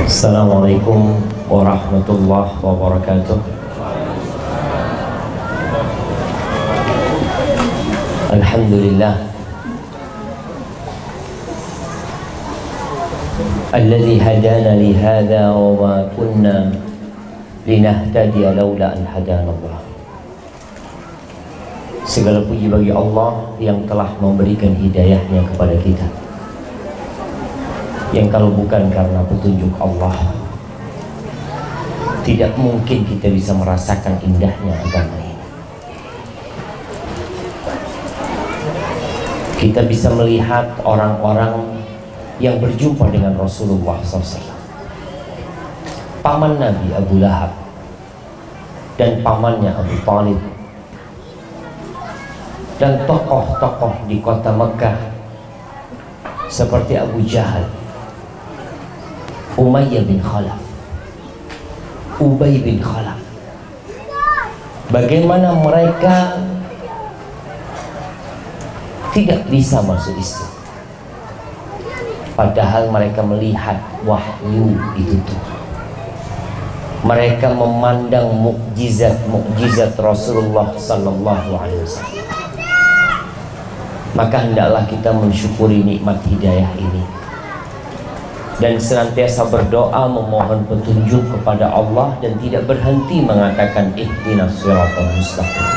Assalamualaikum warahmatullahi wabarakatuh. Alhamdulillah alladzi hadana li hadza wa ma kunna linahtadiya laula an hadana Allah. Segala puji bagi Allah yang telah memberikan hidayahnya kepada kita, yang kalau bukan karena petunjuk Allah tidak mungkin kita bisa merasakan indahnya agama ini. Kita bisa melihat orang-orang yang berjumpa dengan Rasulullah SAW, paman Nabi Abu Lahab dan pamannya Abu Talib, dan tokoh-tokoh di kota Mekah seperti Abu Jahal, Umayyah bin Khalaf, Ubay bin Khalaf. Bagaimana mereka tidak bisa masuk Islam, padahal mereka melihat wahyu itu tuh. Mereka memandang mukjizat Rasulullah Sallallahu Alaihi Wasallam. Maka hendaklah kita mensyukuri nikmat hidayah ini dan senantiasa berdoa memohon petunjuk kepada Allah dan tidak berhenti mengatakan ihdinas siratal mustaqim.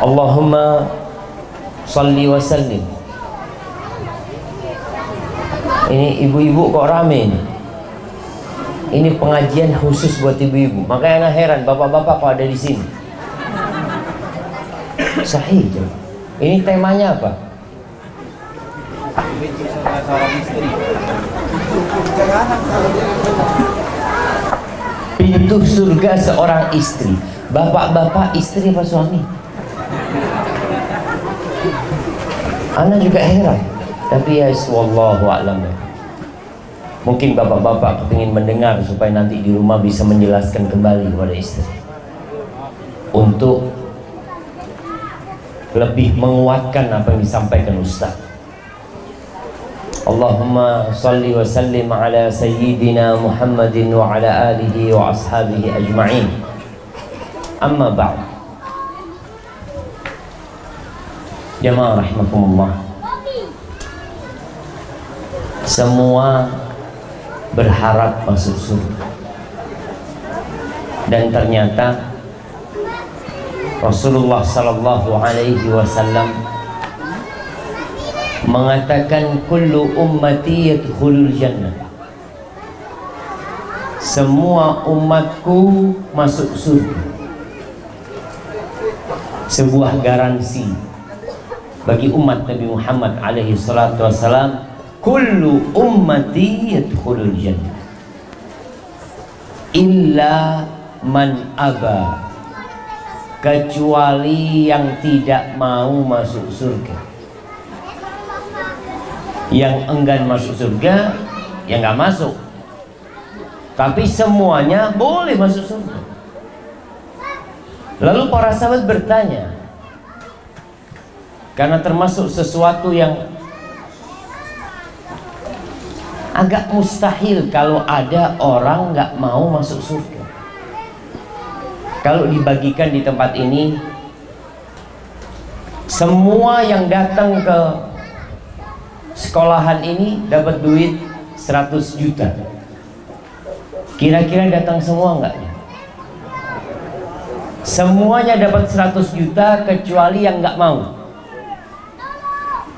Allahumma salli wa sallim. Ini ibu-ibu kok rame ini. Ini pengajian khusus buat ibu-ibu. Makanya anak heran bapak-bapak kok ada di sini. Sahih. Ini temanya apa? Pintu surga seorang istri. Bapak-bapak istri apa suami? Anak juga heran. Tapi ya wallahu a'lam. Mungkin bapak-bapak kepingin mendengar supaya nanti di rumah bisa menjelaskan kembali kepada istri untuk lebih menguatkan apa yang disampaikan Ustaz. Allahumma salli wa sallim ala sayyidina Muhammadin wa ala alihi wa ashabihi ajma'in. Amma ba'd. Jamaah rahimakumullah. Semua berharap masuk surga, dan ternyata Rasulullah Sallallahu Alaihi Wasallam mengatakan kullu ummati yadkhulul jannah, semua umatku masuk surga. Sebuah garansi bagi umat Nabi Muhammad alaihi salatu wasalam, kullu ummati yadkhulul jannah illa man aba, kecuali yang tidak mau masuk surga. Yang enggan masuk surga ya nggak masuk, tapi semuanya boleh masuk surga. Lalu para sahabat bertanya, karena termasuk sesuatu yang agak mustahil kalau ada orang nggak mau masuk surga. Kalau dibagikan di tempat ini, semua yang datang ke sekolahan ini dapat duit 100 juta. Kira-kira datang semua nggak? Semuanya dapat 100 juta kecuali yang nggak mau.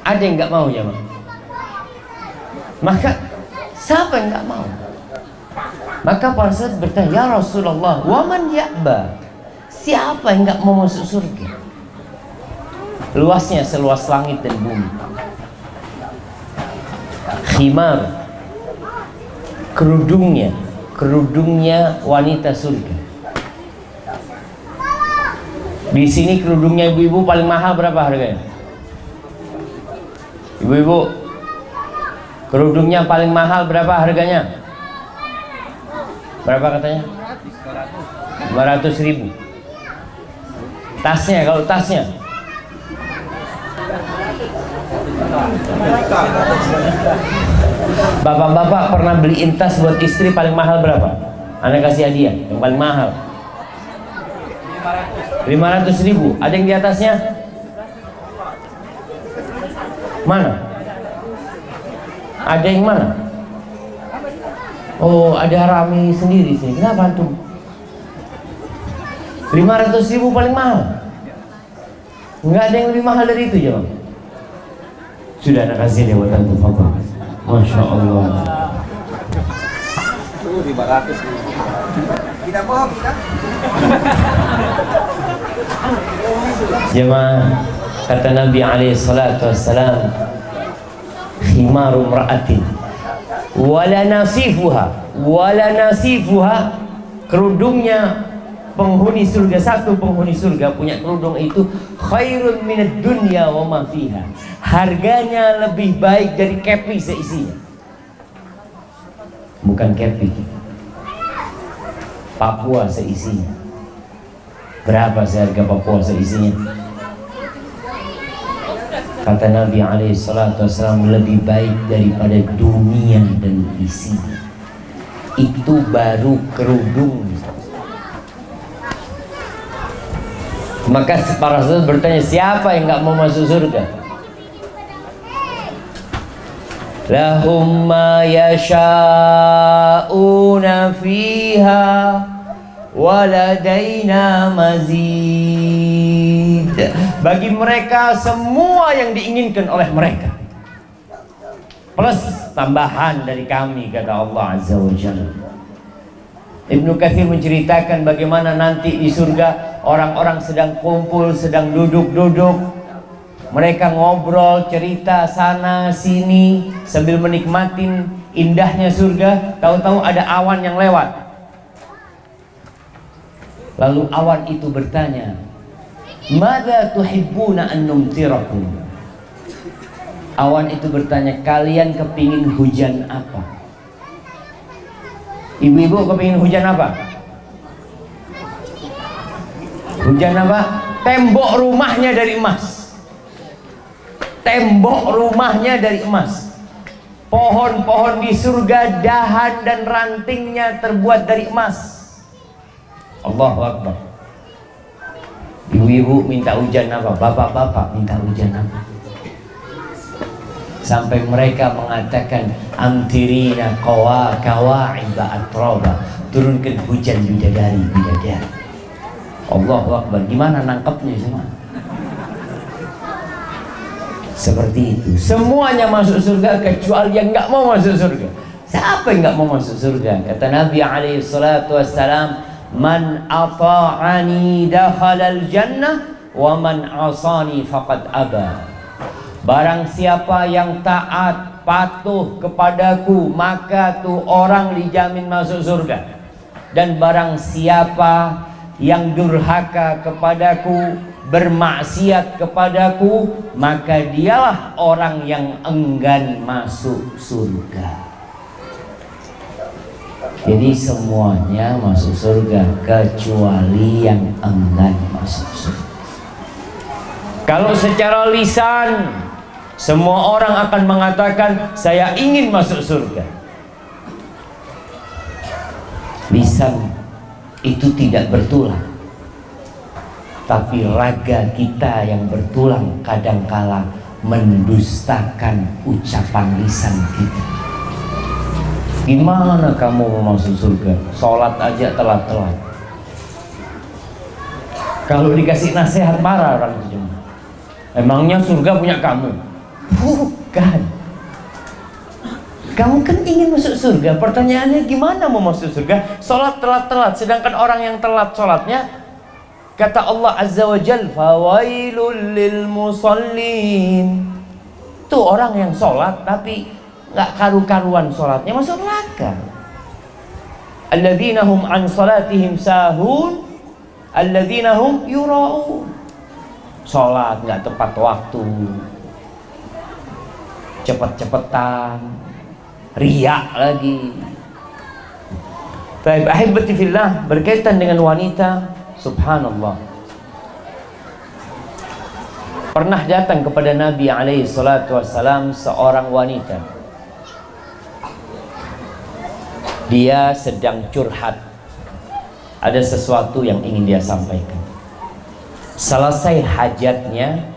Ada yang nggak mau ya, Bang? Maka siapa yang nggak mau? Maka para sahabat bertanya, ya Rasulullah, waman ya'ba, siapa yang nggak mau masuk surga? Luasnya seluas langit dan bumi. Khimar, kerudungnya wanita surga. Di sini kerudungnya ibu-ibu paling mahal berapa harganya? Ibu-ibu, kerudungnya paling mahal berapa harganya? Berapa katanya? 500.000. Tasnya, kalau tasnya Bapak-bapak pernah beliin tas buat istri paling mahal berapa? Anda kasih hadiah yang paling mahal 500.000. Ada yang di atasnya? Mana? Ada yang mana? Oh, ada Rami sendiri sih. Kenapa tuh? 500.000 paling mahal. Enggak ada yang lebih mahal dari itu, ya, Bang. Sudah anak kasih lewatan tuh, Bapak. Masya Allah. 500. Tidak bohong kita. Jemaah, kata Nabi alaihi salatu wassalam, khimaru mra'atin wala nasifuha, kerudungnya penghuni surga, satu penghuni surga punya kerudung itu khairun minad dunya wa ma fiha, harganya lebih baik dari kepi seisinya. Bukan kepi, Papua seisinya. Berapa seharga Papua seisinya? Kata Nabi alaihi salatu wassalam, lebih baik daripada dunia dan isinya. Itu baru kerudung. Maka para sahabat bertanya, siapa yang nggak mau masuk surga? Lahum ma yasha'una fiha waladaina mazid. Bagi mereka semua yang diinginkan oleh mereka, plus tambahan dari kami, kata Allah Azza wa Jalla. Ibnu Katsir menceritakan bagaimana nanti di surga orang-orang sedang kumpul, sedang duduk-duduk, mereka ngobrol, cerita sana sini sambil menikmatin indahnya surga. Tahu-tahu ada awan yang lewat. Lalu awan itu bertanya, "Madza tuhibbuna an numtirakum?" Awan itu bertanya, kalian kepingin hujan apa? Ibu-ibu kepingin hujan apa? Hujan apa? Tembok rumahnya dari emas. Tembok rumahnya dari emas. Pohon-pohon di surga, dahan dan rantingnya terbuat dari emas. Allahu Akbar. Ibu-ibu minta hujan apa? Bapak-bapak minta hujan apa? Sampai mereka mengatakan, amtirina kawa'iba atroba, turunkan hujan bidadari. Allahu Akbar. Gimana nangkepnya semua? Seperti itu. Semuanya masuk surga kecuali yang nggak mau masuk surga. Siapa yang nggak mau masuk surga? Kata Nabi alaihi salatu wassalam, man ata'ani dakhalal jannah wa man asani faqad aba. Barang siapa yang taat, patuh kepadaku, maka tuh orang dijamin masuk surga. Dan barang siapa yang durhaka kepadaku, bermaksiat kepadaku, maka dialah orang yang enggan masuk surga. Jadi semuanya masuk surga kecuali yang enggan masuk surga. Kalau secara lisan semua orang akan mengatakan saya ingin masuk surga. Lisan itu tidak bertulang, tapi raga kita yang bertulang kadangkala mendustakan ucapan lisan kita. Gimana kamu mau masuk surga? Sholat aja telat-telat. Kalau dikasih nasihat marah orang itu cuma, emangnya surga punya kamu? Bukan. Kamu kan ingin masuk surga. Pertanyaannya gimana mau masuk surga? Sholat telat-telat. Sedangkan orang yang telat sholatnya, kata Allah Azza wa Jal, fawailul lil musallin. Itu orang yang sholat tapi gak karu-karuan sholatnya, masuk neraka. Alladzina hum an salatihim sahun, alladzina hum yura'un. Sholat gak tepat waktu, cepet-cepetan, riak lagi. Baik, ahibati fillah, berkaitan dengan wanita, subhanallah. Pernah datang kepada Nabi alaihi salatu wassalam seorang wanita. Dia sedang curhat, ada sesuatu yang ingin dia sampaikan. Selesai hajatnya,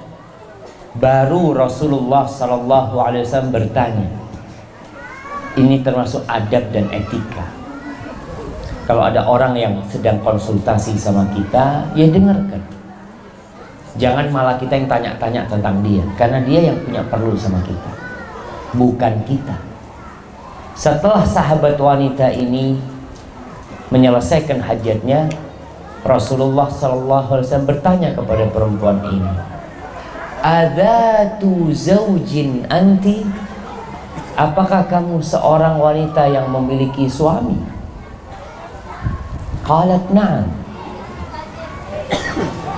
baru Rasulullah SAW bertanya. Ini termasuk adab dan etika. Kalau ada orang yang sedang konsultasi sama kita, ya dengarkan. Jangan malah kita yang tanya-tanya tentang dia, karena dia yang punya perlu sama kita, bukan kita. Setelah sahabat wanita ini menyelesaikan hajatnya, Rasulullah SAW bertanya kepada perempuan ini, "Adzatu zaujin anti?" Apakah kamu seorang wanita yang memiliki suami? Qalat na'am.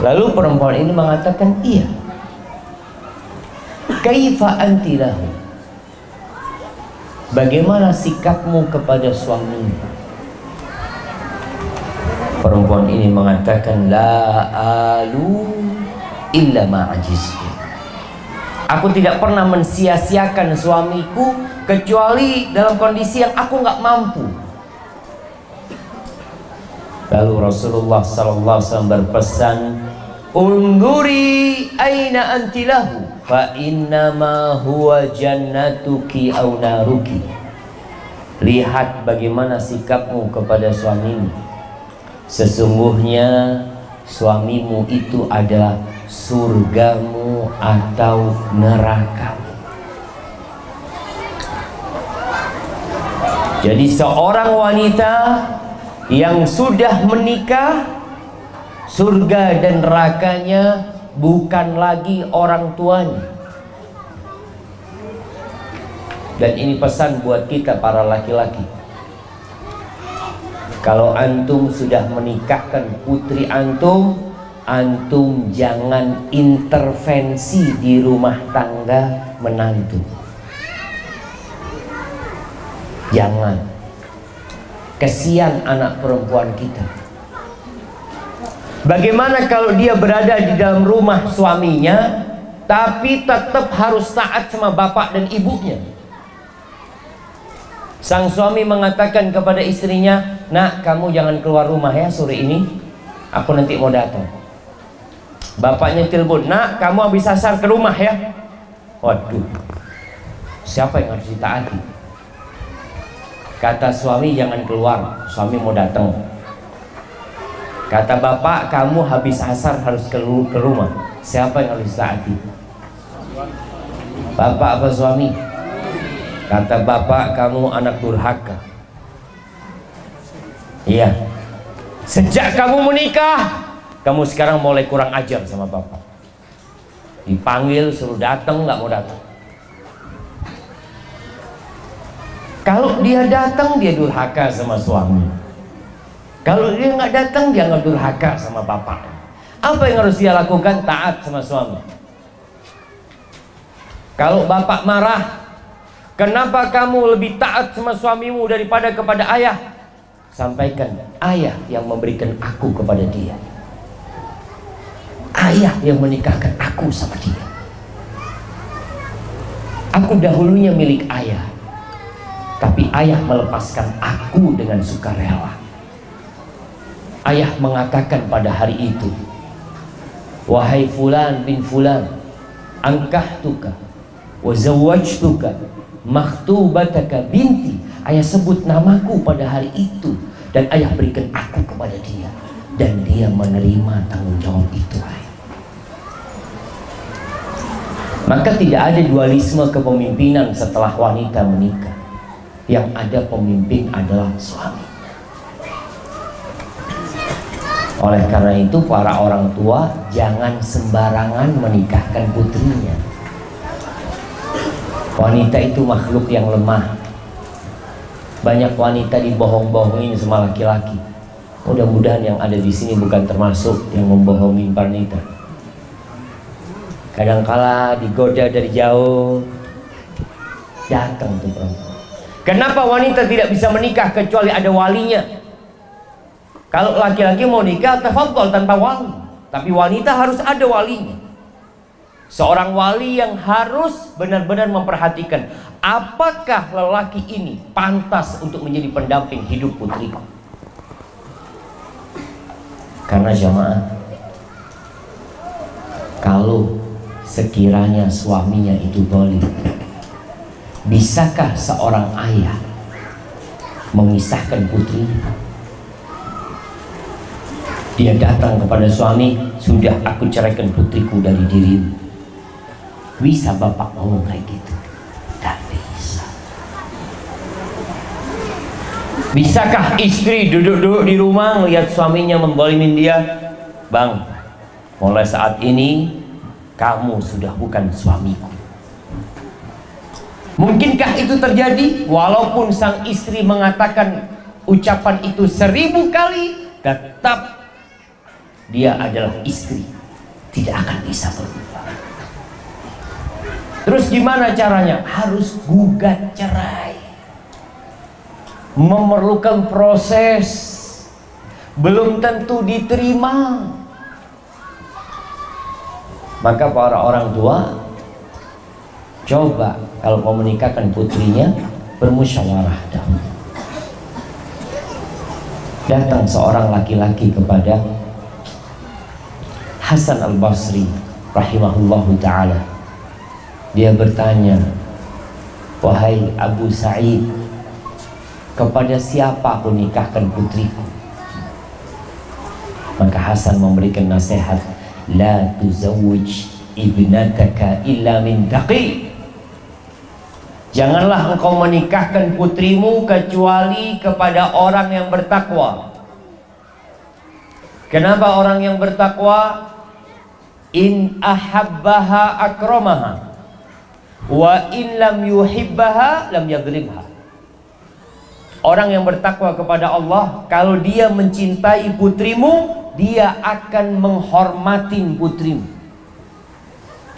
Lalu perempuan ini mengatakan, iya. Kaifa anti lahu? Bagaimana sikapmu kepada suamimu? Perempuan ini mengatakan, la alu illa ma'ajizu. Aku tidak pernah mensia-siakan suamiku kecuali dalam kondisi yang aku nggak mampu. Lalu Rasulullah SAW berpesan, "Unduri aina anti lahu, fa innama huwa jannatuki aw naruki." Lihat bagaimana sikapmu kepada suamimu. Sesungguhnya suamimu itu adalah surgamu atau nerakamu. Jadi seorang wanita yang sudah menikah, surga dan nerakanya bukan lagi orang tuanya. Dan ini pesan buat kita para laki-laki. Kalau antum sudah menikahkan putri antum, antum jangan intervensi di rumah tangga menantu. Jangan. Kesian anak perempuan kita. Bagaimana kalau dia berada di dalam rumah suaminya, tapi tetap harus taat sama bapak dan ibunya? Sang suami mengatakan kepada istrinya, "Nak, kamu jangan keluar rumah ya sore ini. Aku nanti mau datang." Bapaknya telepon, "Nak, kamu habis asar ke rumah ya." Waduh, siapa yang harus ditaati? Kata suami, "Jangan keluar, suami mau datang." Kata bapak, "Kamu habis asar harus ke rumah." Siapa yang harus ditaati? Bapak apa suami? Kata bapak, "Kamu anak durhaka." Iya. Sejak kamu menikah, kamu sekarang mulai kurang ajar sama bapak. Dipanggil suruh datang, nggak mau datang. Kalau dia datang, dia durhaka sama suami. Kalau dia nggak datang, dia nggak durhaka sama bapak. Apa yang harus dia lakukan? Taat sama suami. Kalau bapak marah, "Kenapa kamu lebih taat sama suamimu daripada kepada ayah?" Sampaikan, ayah yang memberikan aku kepada dia. Ayah yang menikahkan aku sama dia. Aku dahulunya milik ayah, tapi ayah melepaskan aku dengan sukarela. Ayah mengatakan pada hari itu, "Wahai fulan bin fulan, angkahtuka wa zawwajtuka makhtubataka binti." Ayah sebut namaku pada hari itu, dan ayah berikan aku kepada dia, dan dia menerima tanggung jawab itu. Maka tidak ada dualisme kepemimpinan setelah wanita menikah. Yang ada pemimpin adalah suami. Oleh karena itu para orang tua jangan sembarangan menikahkan putrinya. Wanita itu makhluk yang lemah. Banyak wanita dibohong-bohongin sama laki-laki. Mudah-mudahan yang ada di sini bukan termasuk yang membohongin wanita. Kadangkala digoda dari jauh, datang tuh perempuan. Kenapa wanita tidak bisa menikah kecuali ada walinya? Kalau laki-laki mau nikah, tafadhol tanpa wali. Tapi wanita harus ada walinya. Seorang wali yang harus benar-benar memperhatikan, apakah lelaki ini pantas untuk menjadi pendamping hidup putriku. Karena jamaah, kalau sekiranya suaminya itu zalim, bisakah seorang ayah memisahkan putrinya? Dia datang kepada suami, sudah aku ceraikan putriku dari dirimu. Bisa bapak ngomong kayak gitu? Tak bisa. Bisakah istri duduk-duduk di rumah melihat suaminya menzalimin dia? Bang, mulai saat ini kamu sudah bukan suamiku. Mungkinkah itu terjadi? Walaupun sang istri mengatakan ucapan itu 1000 kali, tetap dia adalah istri, tidak akan bisa berubah. Terus gimana caranya? Harus gugat cerai. Memerlukan proses, belum tentu diterima. Maka para orang tua, coba kalau mau menikahkan putrinya, bermusyawarah dahulu. Datang seorang laki-laki kepada Hasan al-Basri rahimahullahu ta'ala. Dia bertanya, wahai Abu Sa'id, kepada siapa aku nikahkan putriku? Maka Hasan memberikan nasihat, la tuzawwij ibnataka illa min taqi. Janganlah engkau menikahkan putrimu kecuali kepada orang yang bertakwa. Kenapa orang yang bertakwa? In ahabbaha akramaha wa in lam yuhibbaha lam yadribha. Orang yang bertakwa kepada Allah, kalau dia mencintai putrimu, dia akan menghormatin putrimu.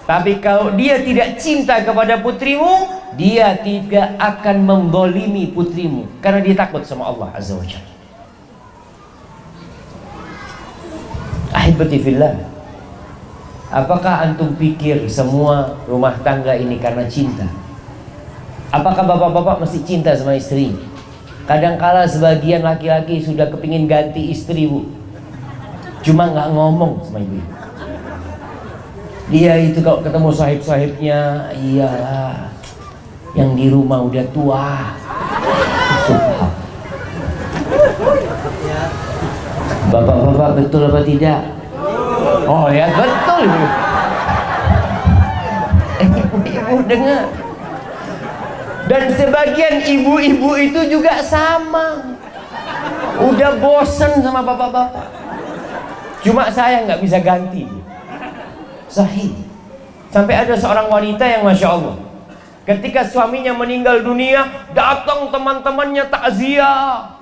Tapi kalau dia tidak cinta kepada putrimu, dia tidak akan mendolimi putrimu, karena dia takut sama Allah Azza wa Jalla. Ahibati fillah, apakah antum pikir semua rumah tangga ini karena cinta? Apakah bapak-bapak masih cinta sama istri? Kadangkala sebagian laki-laki sudah kepingin ganti istri, bu, cuma nggak ngomong sama ibu. Dia itu kalau ketemu sahib-sahibnya, iyalah, yang di rumah udah tua. Subhan. Bapak-bapak betul apa tidak? Oh ya betul. Ibu-ibu dengar. Dan sebagian ibu-ibu itu juga sama. Udah bosen sama bapak-bapak. Cuma saya nggak bisa ganti. Sahih. Sampai ada seorang wanita yang Masya Allah, ketika suaminya meninggal dunia, datang teman-temannya takziah.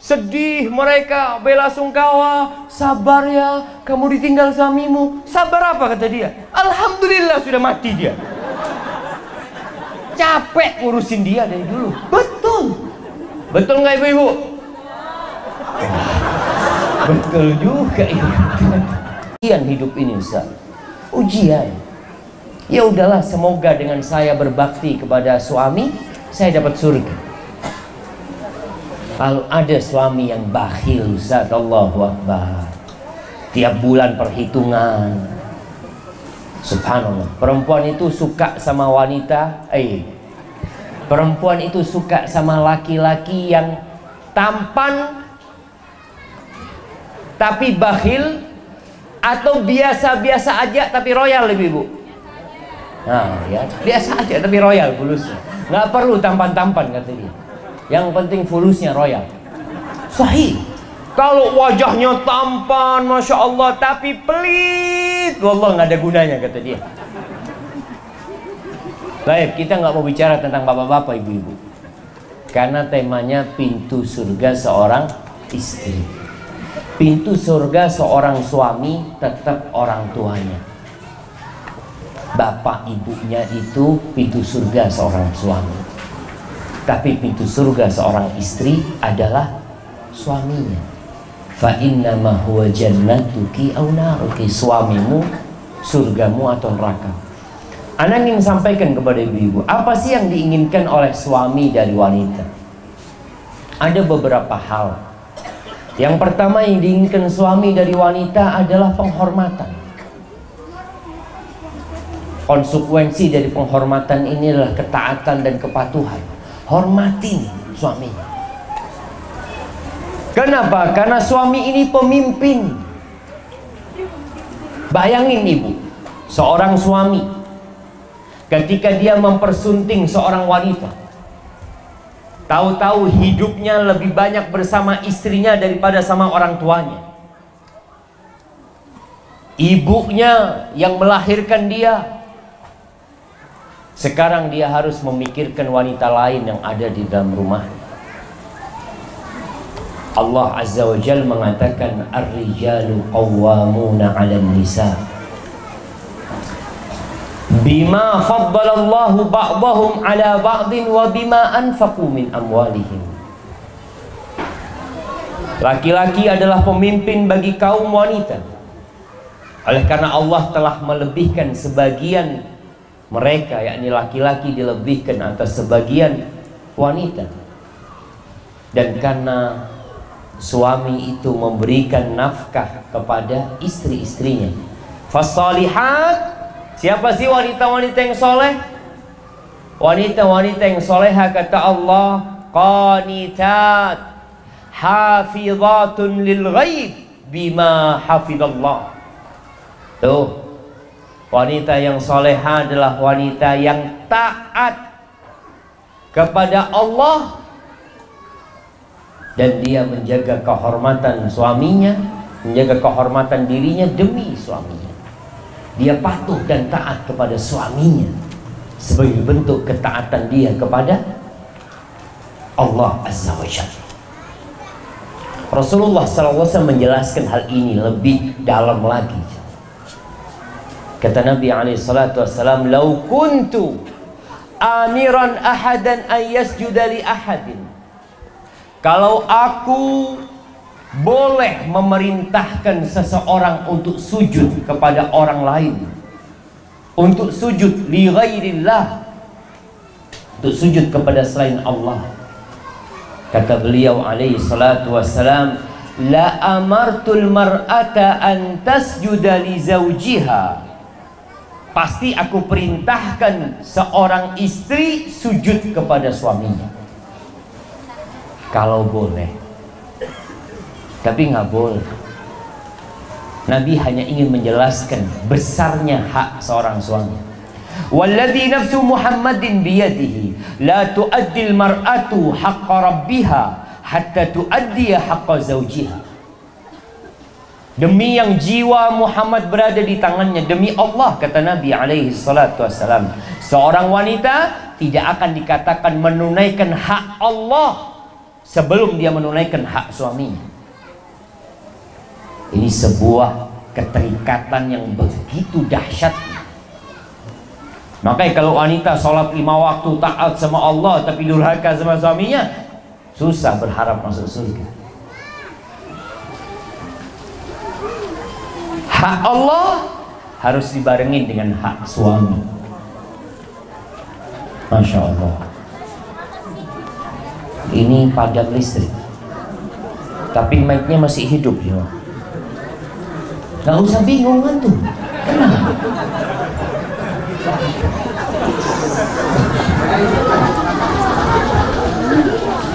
Sedih mereka, bela sungkawa. Sabar ya, kamu ditinggal suamimu. Sabar apa kata dia? Alhamdulillah sudah mati dia. Capek ngurusin dia dari dulu. Betul. Betul nggak ibu-ibu? Betul juga itu. Ujian hidup ini, Ustaz. Ujian. Ya udahlah, semoga dengan saya berbakti kepada suami, saya dapat surga. Kalau ada suami yang bakhil, Ustaz, Allahu Akbar, tiap bulan perhitungan, subhanallah. Perempuan itu suka sama wanita, perempuan itu suka sama laki-laki yang tampan tapi bakhil, atau biasa-biasa aja tapi royal, ibu. Nah ya, biasa aja tapi royal fulusnya, nggak perlu tampan-tampan kata dia, yang penting fulusnya royal. Sahih. Kalau wajahnya tampan, Masya Allah, tapi pelit, wallah nggak ada gunanya kata dia. Baik, kita nggak mau bicara tentang bapak-bapak, ibu-ibu, karena temanya pintu surga seorang istri. Pintu surga seorang suami tetap orang tuanya. Bapak ibunya itu pintu surga seorang suami. Tapi pintu surga seorang istri adalah suaminya. Fa innama huwa jannatuki aw naruki. Suamimu surgamu atau neraka. Ana ingin sampaikan kepada ibu-ibu, apa sih yang diinginkan oleh suami dari wanita? Ada beberapa hal. Yang pertama yang diinginkan suami dari wanita adalah penghormatan. Konsekuensi dari penghormatan ini adalah ketaatan dan kepatuhan. Hormatin suaminya. Kenapa? Karena suami ini pemimpin. Bayangin ibu, seorang suami ketika dia mempersunting seorang wanita, tahu-tahu hidupnya lebih banyak bersama istrinya daripada sama orang tuanya. Ibunya yang melahirkan dia, sekarang dia harus memikirkan wanita lain yang ada di dalam rumah. Allah Azza wa Jalla mengatakan ar-rijalu qawwamuna 'alan nisa bima faddalallahu ba'dahum 'ala ba'din wa bima anfaqu min amwalihim. Laki-laki adalah pemimpin bagi kaum wanita. Oleh karena Allah telah melebihkan sebagian mereka, yakni laki-laki dilebihkan atas sebagian wanita. Dan karena suami itu memberikan nafkah kepada istri-istrinya. Fasalihat, siapa sih wanita-wanita yang soleh? Wanita-wanita yang soleha kata Allah, qanitat hafizatun lil ghaib bima hafidallah. Tuh, wanita yang soleha adalah wanita yang taat kepada Allah, dan dia menjaga kehormatan suaminya, menjaga kehormatan dirinya demi suaminya. Dia patuh dan taat kepada suaminya sebagai bentuk ketaatan dia kepada Allah Azza wa Jalla. Rasulullah SAW menjelaskan hal ini lebih dalam lagi. Kata Nabi SAW, "Lau kuntu amiran ahadan an yasjuda li ahadin." Kalau aku boleh memerintahkan seseorang untuk sujud kepada orang lain, untuk sujud li ghairillah, untuk sujud kepada selain Allah, kata beliau alaihi salatu wassalam, la amartul mar'ata an tasjuda li zawjiha. Pasti aku perintahkan seorang istri sujud kepada suaminya. Kalau boleh, tapi nggak boleh. Nabi hanya ingin menjelaskan besarnya hak seorang suami. Walladzi nafsu Muhammadin biyadihi la tu'addil mar'atu haqqa rabbiha hatta tu'addiya haqqa zawjiha. Demi yang jiwa Muhammad berada di tangannya, demi Allah, kata Nabi alaihi salatu wassalam, seorang wanita tidak akan dikatakan menunaikan hak Allah sebelum dia menunaikan hak suaminya. Ini sebuah keterikatan yang begitu dahsyat. Makanya kalau wanita sholat 5 waktu, taat sama Allah, tapi durhaka sama suaminya, susah berharap masuk surga. Hak Allah harus dibarengin dengan hak suami. Masya Allah. Ini padam listrik, tapi mic-nya masih hidup ya. Gak usah bingung kan tuh. Kenapa?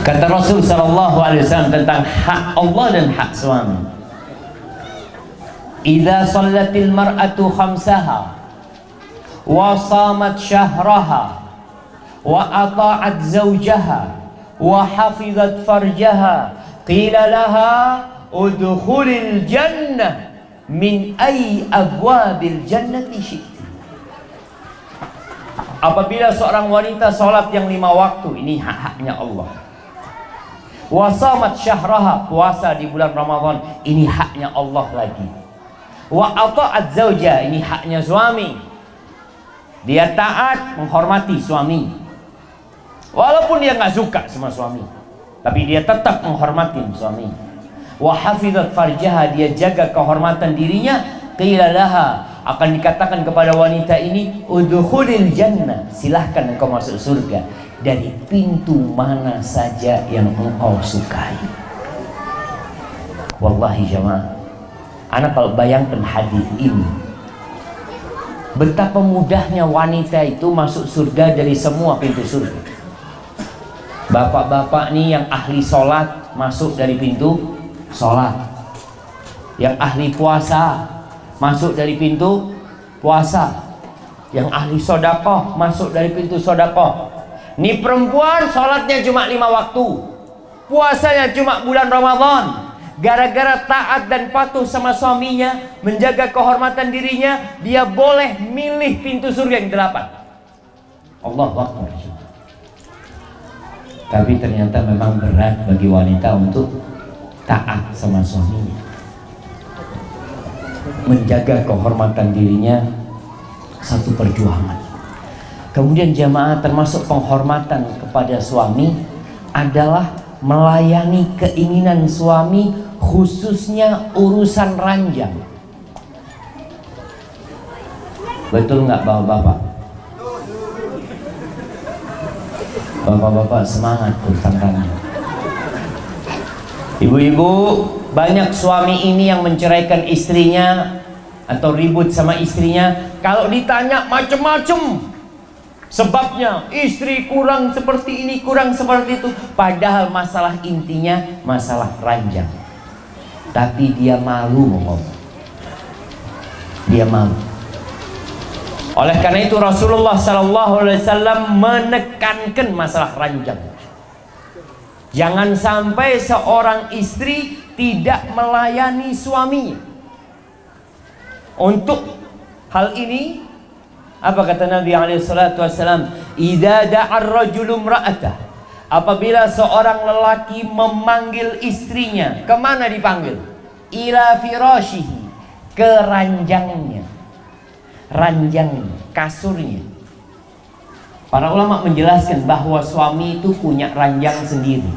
Kata Rasul sallallahu alaihi wasallam tentang hak Allah dan hak suami. Idza shallatil mar'atu khamsaha wa shamat syahraha wa ata'at zawjaha wa hafizat farjaha qila laha udkhulil jannah min ay abwabil jannati syi'ti. Apabila seorang wanita sholat yang 5 waktu, ini hak-haknya Allah. Wa shamat syahraha, puasa di bulan Ramadan, ini haknya Allah lagi. Wa ata'at zawja, ini haknya suami. Dia taat menghormati suami. Walaupun dia nggak suka sama suami, tapi dia tetap menghormati suami. Wa hafizat farjaha, dia jaga kehormatan dirinya. Qila laha, akan dikatakan kepada wanita ini, udkhulil jannah, silahkan engkau masuk surga dari pintu mana saja yang engkau sukai. Wallahi jamaah, anak kalau bayangkan hadis ini, betapa mudahnya wanita itu masuk surga dari semua pintu surga. Bapak-bapak nih yang ahli sholat masuk dari pintu sholat, yang ahli puasa masuk dari pintu puasa, yang ahli sodakoh masuk dari pintu sodakoh. Nih perempuan sholatnya cuma 5 waktu, puasanya cuma bulan Ramadan. Gara-gara taat dan patuh sama suaminya, menjaga kehormatan dirinya, dia boleh milih pintu surga yang 8. Allahu Akbar. Tapi ternyata memang berat bagi wanita untuk taat sama suaminya, menjaga kehormatan dirinya, satu perjuangan. Kemudian jamaah, termasuk penghormatan kepada suami adalah melayani keinginan suami, khususnya urusan ranjang. Betul nggak bapak-bapak? Bapak-bapak semangat urusan ranjang. Ibu-ibu, banyak suami ini yang menceraikan istrinya atau ribut sama istrinya. Kalau ditanya macem-macem sebabnya, istri kurang seperti ini, kurang seperti itu, padahal masalah intinya masalah ranjang. Tapi dia malu ngomong, dia malu. Oleh karena itu Rasulullah SAW menekankan masalah ranjang. Jangan sampai seorang istri tidak melayani suaminya. Untuk hal ini, apa kata Nabi SAW? Idza da'ar rajulu imra'atah, apabila seorang lelaki memanggil istrinya, kemana dipanggil? Ila firashihi, ke ranjangnya. Ranjangnya, kasurnya. Para ulama menjelaskan bahwa suami itu punya ranjang sendiri.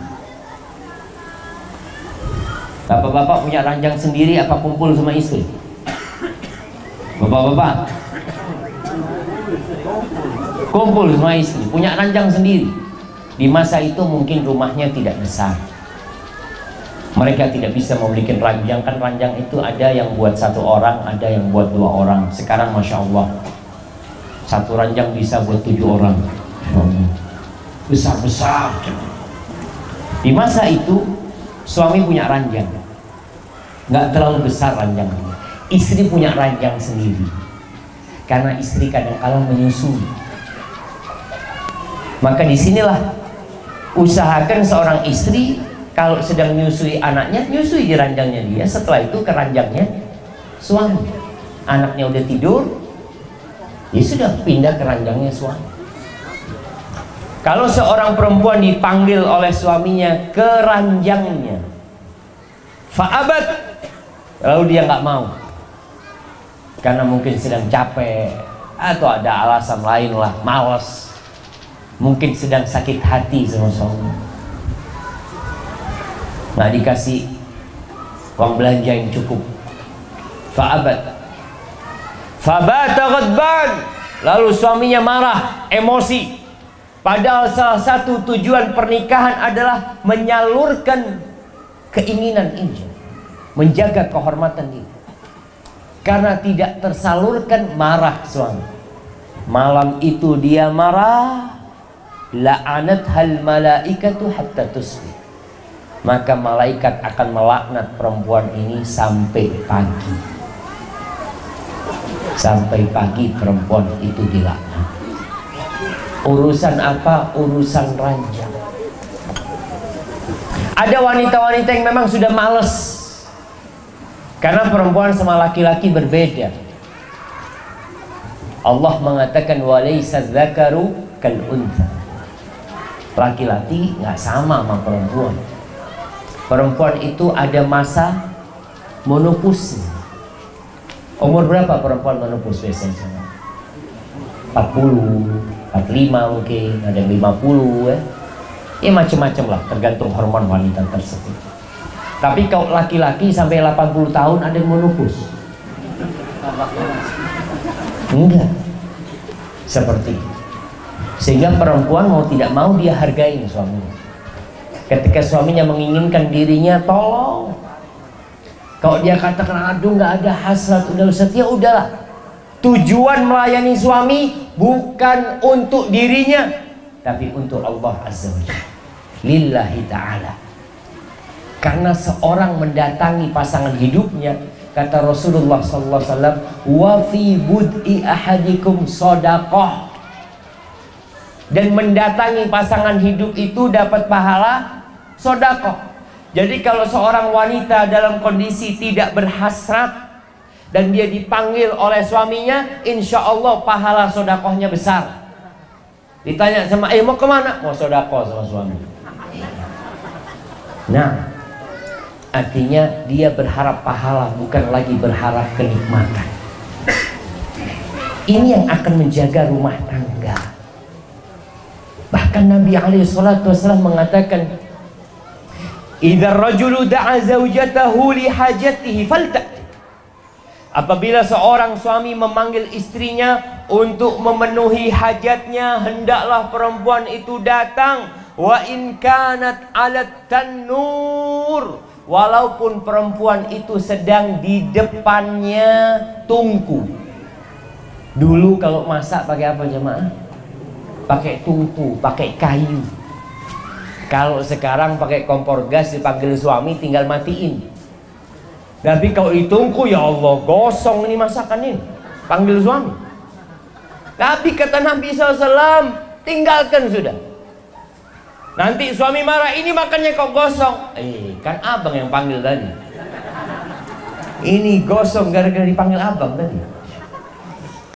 Bapak-bapak punya ranjang sendiri apa kumpul sama istri? Bapak-bapak kumpul sama istri, punya ranjang sendiri. Di masa itu mungkin rumahnya tidak besar, mereka tidak bisa memiliki ranjang. Kan ranjang itu ada yang buat 1 orang, ada yang buat 2 orang. Sekarang Masya Allah, 1 ranjang bisa buat 7 orang. Besar-besar. Di masa itu suami punya ranjang, nggak terlalu besar ranjangnya. Istri punya ranjang sendiri, karena istri kadang-kadang menyusui. Maka disinilah usahakan seorang istri kalau sedang menyusui anaknya, nyusui di ranjangnya dia. Setelah itu ke ranjangnya suami. Anaknya udah tidur, ya sudah pindah ke ranjangnya suami. Kalau seorang perempuan dipanggil oleh suaminya ke ranjangnya, fa'abat, lalu dia nggak mau, karena mungkin sedang capek atau ada alasan lain lah, malas, mungkin sedang sakit hati sama suami, nggak dikasih uang belanja yang cukup, fa'abat, fabata ghadban, lalu suaminya marah, emosi. Padahal salah satu tujuan pernikahan adalah menyalurkan keinginan ini, menjaga kehormatan diri. Karena tidak tersalurkan, marah suami. Malam itu dia marah, la'anathal malaikatu hatta tusbih. Maka malaikat akan melaknat perempuan ini sampai pagi. Sampai pagi perempuan itu dilaknat. Urusan apa? Urusan ranjang. Ada wanita-wanita yang memang sudah males, karena perempuan sama laki-laki berbeda. Allah mengatakan walaysa dzakaru kal untha. Laki-laki nggak sama perempuan. Perempuan itu ada masa menopause. Umur berapa perempuan menopause biasanya? 40, 45 mungkin, ada 50 ya. Ya macam-macam lah, tergantung hormon wanita tersebut. Tapi kalau laki-laki sampai 80 tahun ada yang menopause. Enggak seperti itu. Sehingga perempuan mau tidak mau dia hargai suaminya. Ketika suaminya menginginkan dirinya, tolong. Kalau dia katakan aduh nggak ada hasrat, udah Ustaz, ya udahlah. Tujuan melayani suami bukan untuk dirinya, tapi untuk Allah Azza wa Jalla, lillahi ta'ala. Karena seorang mendatangi pasangan hidupnya, kata Rasulullah SAW, wa fi bud'i ahadikum shadaqah. Dan mendatangi pasangan hidup itu dapat pahala sedekah. Jadi kalau seorang wanita dalam kondisi tidak berhasrat dan dia dipanggil oleh suaminya, insya Allah pahala sedekahnya besar. Ditanya sama mau kemana? Mau sedekah sama suami. Nah, artinya dia berharap pahala, bukan lagi berharap kenikmatan. Ini yang akan menjaga rumah tangga. Bahkan Nabi SAW mengatakan, idza rajulu da'a zaujatahu li hajatihi falta'ti. Apabila seorang suami memanggil istrinya untuk memenuhi hajatnya, hendaklah perempuan itu datang. Wa in kanat 'alat tanur, walaupun perempuan itu sedang di depannya tungku. Dulu kalau masak pakai apa jemaah? Pakai tungku, pakai kayu. Kalau sekarang pakai kompor gas, dipanggil suami tinggal matiin. Tapi kalau di tungku, ya Allah, gosong ini masakan ini, panggil suami. Tapi kata Nabi SAW, tinggalkan sudah. Nanti suami marah, ini makannya kok gosong. Kan abang yang panggil tadi. Ini gosong gara-gara dipanggil abang tadi.